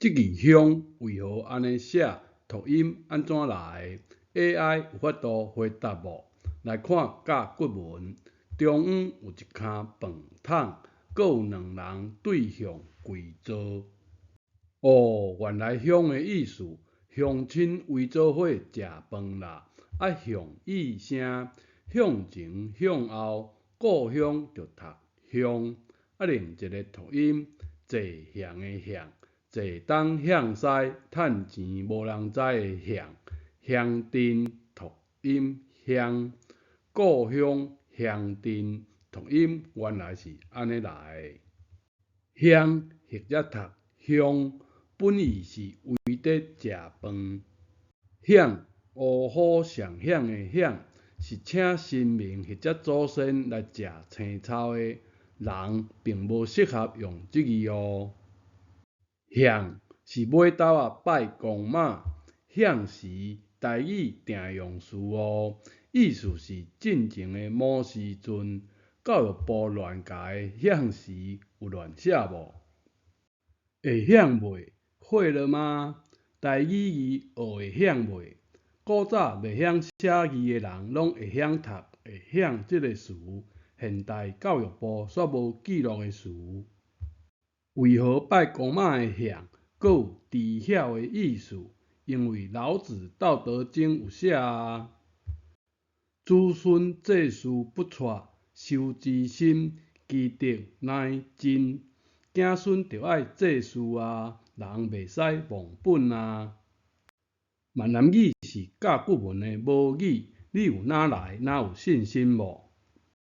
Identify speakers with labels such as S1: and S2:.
S1: 即字乡为何安尼写？读音安怎来？AI 有法度回答无？来看甲骨文。中央有一坑饭桶，阁有2人对向跪坐。原来乡的意思，乡亲围做伙食饭啦，向意声，向前向后，故乡就读乡。另一个读音，坐向的向，坐东向西，趁钱无人知的向，乡镇读音乡，故乡乡镇读音原来是安尼来的。乡或者读乡，本意是围伫食饭。享乌虎上享的享，是请神明或者祖先来食青草的，人并无适合用即字哦。享是买斗仔拜公妈，享时台语定用词哦，意思是进前的某时阵，教育部乱教的享时有乱写无？会晓袂？会了吗？台语字学会晓袂？古早袂晓写字的人，拢会晓读会晓这个词。现代教育部却无记录的词。为何拜公妈的享，阁有知晓的意思？因为老子《道德经》有写啊。子孙祭祀不辍，修之心，积德乃真。子孙就爱祭祀啊，人袂使忘本啊。闽南语是甲骨文的母语，你有哪来哪有信心无？